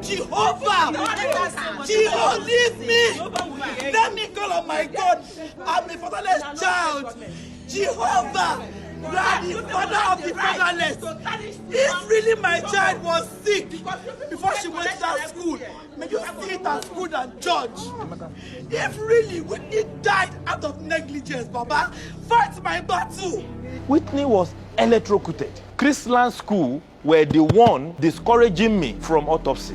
Jehovah! Jehovah, leave me! Let me call on my God. I'm a fatherless child. Jehovah! You are the father of the fatherless. If really my child was sick before she went to that school, may you see it at school and judge. If really Whitney died out of negligence, Baba, fight my battle. Whitney was electrocuted. Chrisland school were the one discouraging me from autopsy.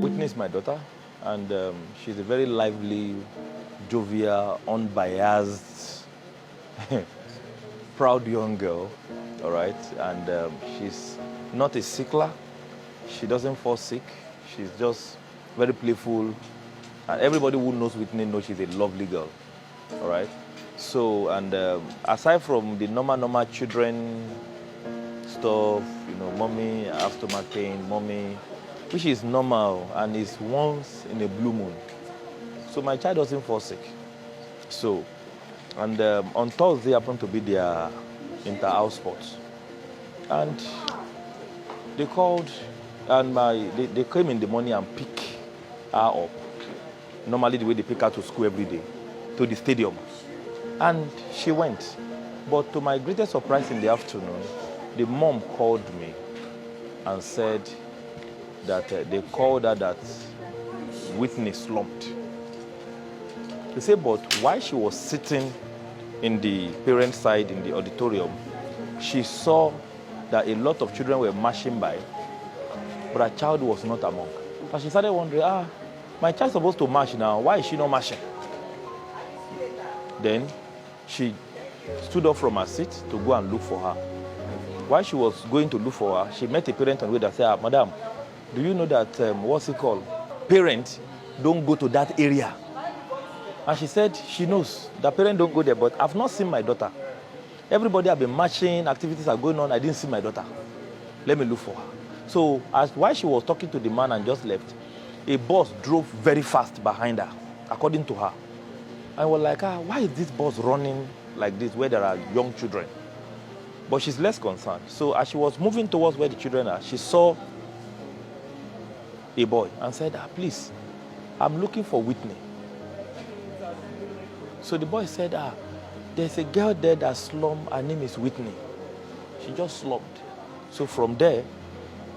Whitney is my daughter, and she's a very lively, jovial, unbiased, proud young girl, all right? And she's not a sickler. She doesn't fall sick. She's just very playful. And everybody who knows Whitney knows she's a lovely girl, all right? So, and aside from the normal children stuff, you know, mommy, I have stomach pain, mommy, which is normal and is once in a blue moon. So my child doesn't fall sick. So, and on Thursday happened to be their inter-house sports. And they called, and they came in the morning and picked her up. Normally the way they pick her to school every day, to the stadium. And she went. But to my greatest surprise in the afternoon, the mom called me and said that they called her that Whitney slumped. They said, but while she was sitting in the parent side in the auditorium, she saw that a lot of children were marching by, but her child was not among. And she started wondering, my child's supposed to march now, why is she not marching? Then she stood up from her seat to go and look for her. While she was going to look for her, she met a parent on the way that said, Madam, do you know that, what's it called? Parents don't go to that area. And she said she knows that parents don't go there, but I've not seen my daughter. Everybody have been marching, activities are going on, I didn't see my daughter. Let me look for her. So while she was talking to the man and just left, a bus drove very fast behind her, according to her. I was like, why is this bus running like this where there are young children? But she's less concerned. So as she was moving towards where the children are, she saw a boy and said, please, I'm looking for Whitney. So the boy said, there's a girl there that slumped, her name is Whitney. She just slumped. So from there,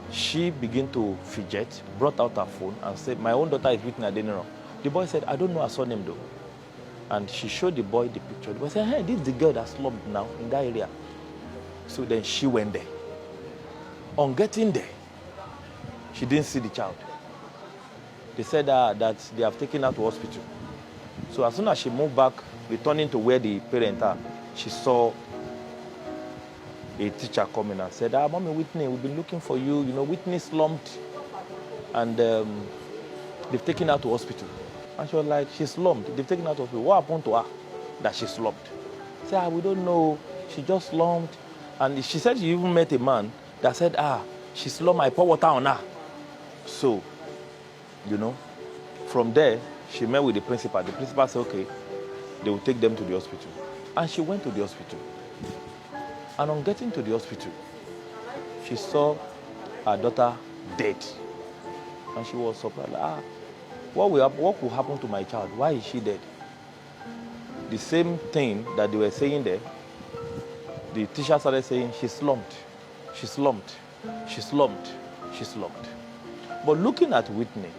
she began to fidget, brought out her phone and said, my own daughter is Whitney Adeniro. The boy said, I don't know her surname though. And she showed the boy the picture. The boy said, hey, this is the girl that slumped now in that area. So then she went there. On getting there, she didn't see the child. They said that they have taken her to hospital. So as soon as she moved back, returning to where the parents are, she saw a teacher coming and said, Mommy Whitney, we've been looking for you. You know, Whitney slumped and they've taken her to hospital. And she was like, she slumped. They've taken her to hospital. What happened to her that she slumped? She said, we don't know. She just slumped. And she said she even met a man that said, she slumped, I pour water on her. So, you know, from there, she met with the principal. The principal said, okay, they will take them to the hospital. And she went to the hospital. And on getting to the hospital, she saw her daughter dead. And she was surprised, what will happen to my child? Why is she dead? The same thing that they were saying there, the teacher started saying, she slumped, she slumped, she slumped, she slumped. But looking at Whitney,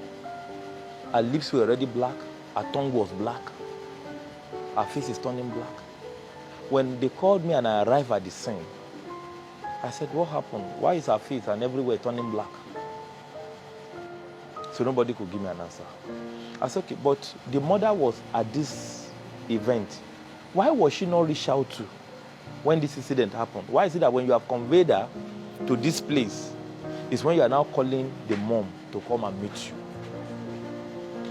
her lips were already black, her tongue was black, her face is turning black. When they called me and I arrived at the scene, I said, what happened? Why is her face and everywhere turning black? So nobody could give me an answer. I said, okay, but the mother was at this event. Why was she not reached out to when this incident happened? Why is it that when you have conveyed her to this place, is when you are now calling the mom to come and meet you?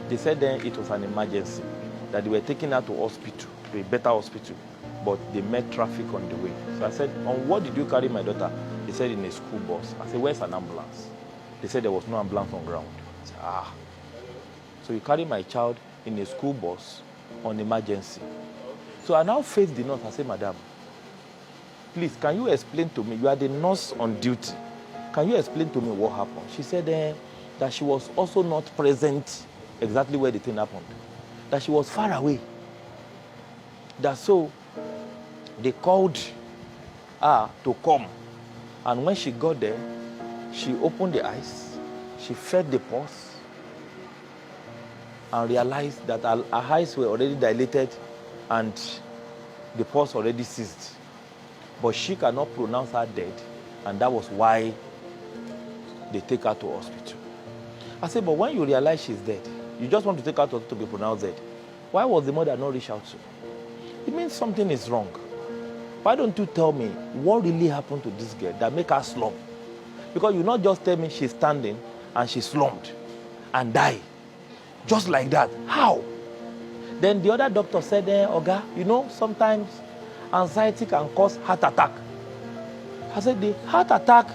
They said then it was an emergency, that they were taking her to hospital, to a better hospital, but they met traffic on the way. So I said, on what did you carry my daughter? They said, in a school bus. I said, where's an ambulance? They said there was no ambulance on ground. I said, So you carry my child in a school bus on emergency. So I now faced the nurse. I said, Madam, please, can you explain to me? You are the nurse on duty. Can you explain to me what happened? She said that she was also not present exactly where the thing happened. That she was far away. That so they called her to come. And when she got there, she opened the eyes, she fed the pulse, and realized that her eyes were already dilated and the pulse already ceased. But she cannot pronounce her dead, and that was why they take her to hospital. I said, but when you realize she's dead, you just want to take her to be pronounced dead. Why was the mother not reached out to? It means something is wrong. Why don't you tell me what really happened to this girl that make her slump? Because you not just tell me she's standing and she slumped and died. Just like that. How? Then the other doctor said, Oga, you know, sometimes anxiety can cause heart attack. I said, the heart attack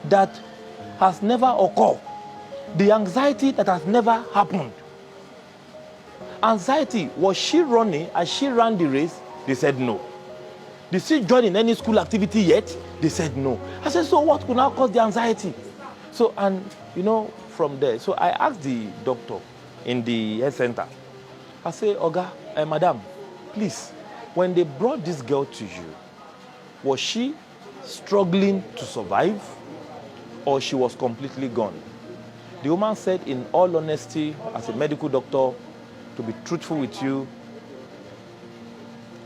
that has never occurred, the anxiety that has never happened. Anxiety, was she running as she ran the race? They said no. Did she join in any school activity yet? They said no. I said, so what could now cause the anxiety? So, and you know, from there, so I asked the doctor in the health center, I say, Oga, Madam, please, when they brought this girl to you, was she struggling to survive or she was completely gone? The woman said, in all honesty, as a medical doctor, to be truthful with you,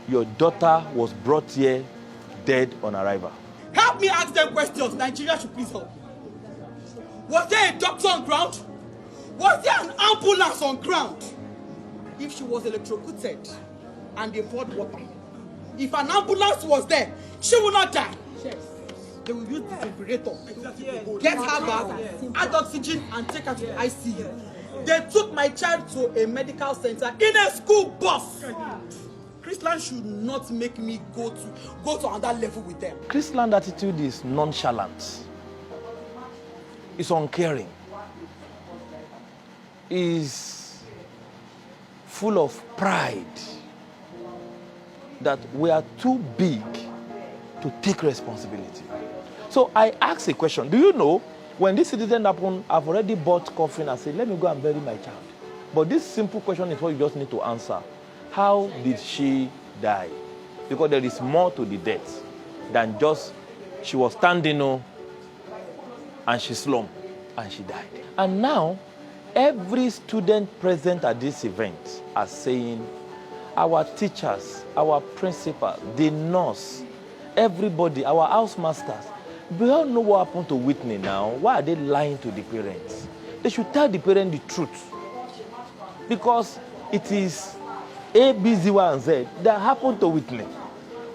your daughter was brought here dead on arrival. Help me ask them questions. Nigeria should please help. Was there a doctor on ground? Was there an ambulance on ground? If she was electrocuted and they poured water, if an ambulance was there, she would not die. Yes. They will use defibrillator, get her back, add oxygen, and take her to the ICU. They took my child to a medical center in a school bus. Chrisland should not make me go to another level with them. Chrisland attitude is nonchalant. It's uncaring. Is full of pride that we are too big to take responsibility. So I asked a question. Do you know, when this incident happened, I've already bought coffin and said, let me go and bury my child. But this simple question is what you just need to answer. How did she die? Because there is more to the death than just she was standing and she slumped and she died. And now, every student present at this event are saying, our teachers, our principal, the nurse, everybody, our housemasters, we all know what happened to Whitney now. Why are they lying to the parents? They should tell the parents the truth. Because it is A, B, Z, Y, and Z that happened to Whitney.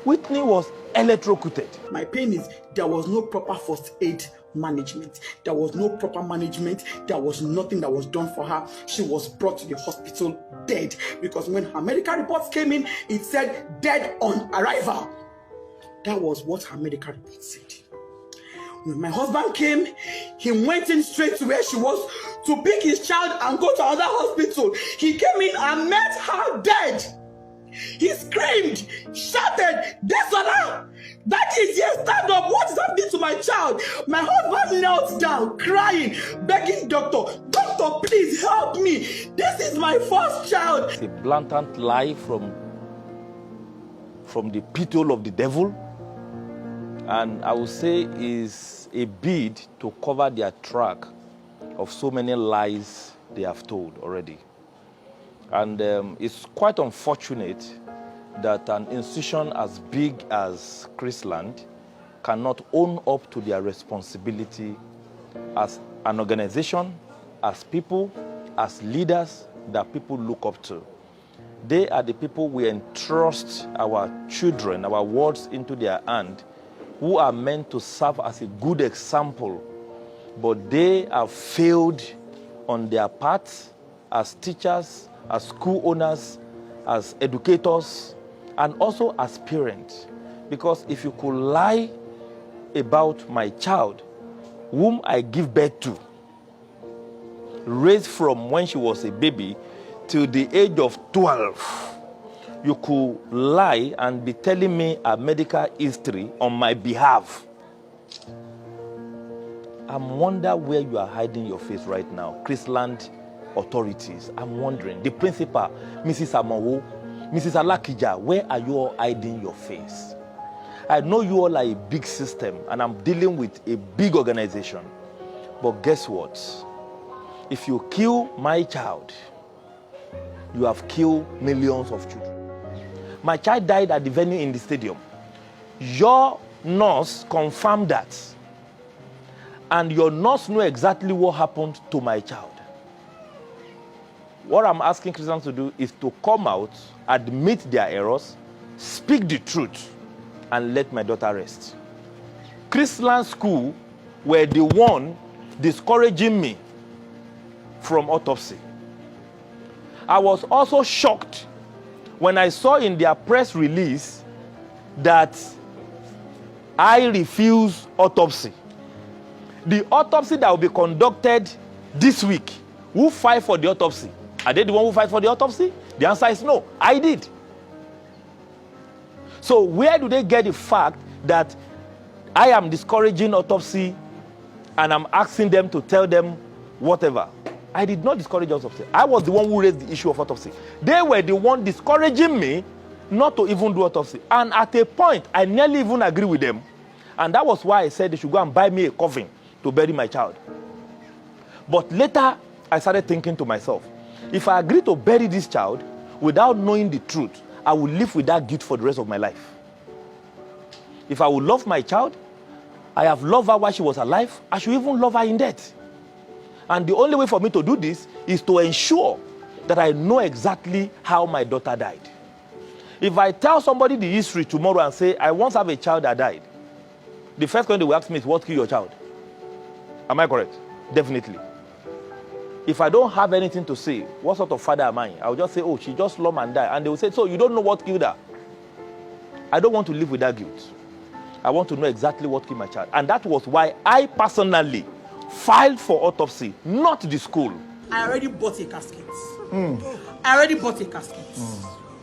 Whitney was electrocuted. My pain is there was no proper first aid management. There was no proper management. There was nothing that was done for her. She was brought to the hospital dead because when her medical reports came in, it said dead on arrival. That was what her medical report said. When my husband came, he went in straight to where she was to pick his child and go to another hospital. He came in and met her dead. He screamed, shouted, "Desola! That is here, stand up! What is happening to my child?" My husband knelt down, crying, begging doctor, "Doctor, please help me. This is my first child." It's a blatant lie from the pit hole of the devil. And I would say is a bid to cover their track of so many lies they have told already. And it's quite unfortunate that an institution as big as Chrisland cannot own up to their responsibility as an organization, as people, as leaders that people look up to. They are the people we entrust our children, our words into their hand, who are meant to serve as a good example, but they have failed on their part as teachers, as school owners, as educators, and also as parents. Because if you could lie about my child, whom I give birth to, raised from when she was a baby till the age of 12, you could lie and be telling me a medical history on my behalf. I'm wondering where you are hiding your face right now. Chrisland authorities, I'm wondering. The principal, Mrs. Amawo, Mrs. Alakija, where are you all hiding your face? I know you all are a big system and I'm dealing with a big organization. But guess what? If you kill my child, you have killed millions of children. My child died at the venue in the stadium. Your nurse confirmed that. And your nurse knew exactly what happened to my child. What I'm asking Christians to do is to come out, admit their errors, speak the truth, and let my daughter rest. Chrisland school were the one discouraging me from autopsy. I was also shocked when I saw in their press release that I refuse autopsy. The autopsy that will be conducted this week, who filed for the autopsy? Are they the one who filed for the autopsy? The answer is no. I did. So where do they get the fact that I am discouraging autopsy and I'm asking them to tell them whatever? I did not discourage autopsy. I was the one who raised the issue of autopsy. They were the one discouraging me not to even do autopsy. And at a point, I nearly even agree with them. And that was why I said they should go and buy me a coffin to bury my child. But later, I started thinking to myself, if I agree to bury this child without knowing the truth, I will live with that guilt for the rest of my life. If I will love my child, I have loved her while she was alive, I should even love her in death. And the only way for me to do this is to ensure that I know exactly how my daughter died. If I tell somebody the history tomorrow and say, I once have a child that died, the first question they will ask me is, what killed your child? Am I correct? Definitely. If I don't have anything to say, what sort of father am I? I will just say, oh, she just slumped and died. And they will say, so you don't know what killed her? I don't want to live with that guilt. I want to know exactly what killed my child. And that was why I personally filed for autopsy, not the school. I already bought a casket. I already bought a casket.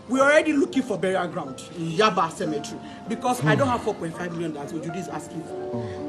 We're already looking for burial ground in Yaba Cemetery because I don't have 4.5 million that Ojude is asking for.